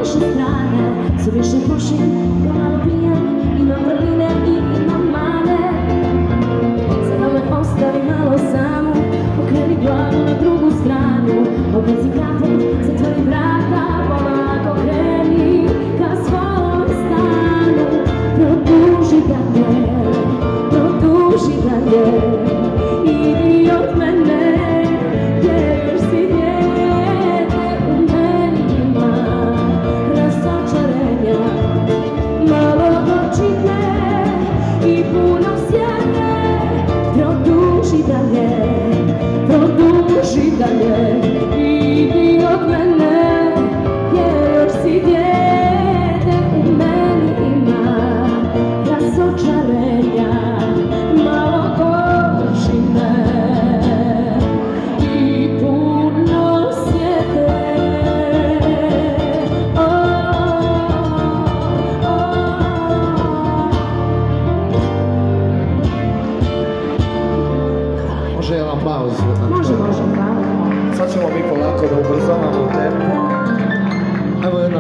više strane, sve više pušim, da malo pijem, imam vrline i imam mane. Sada me ostavi malo samu, okreni glavu na drugu stranu, opet si kratom, zatvori vrata, polako kreni ka svom stanu. Produži dalje, idi od mene, jer još si dijete, u meni ima razočarenja, malo gorčine i puno sjene. Produži dalje, idi od mene, jer još si dijete, u meni ima razočarenja, malo gorčine i puno sjene. Može jedan pauzu? Može, hvala. Sad ćemo mi polako da ubrzavamo tempo. Evo jedna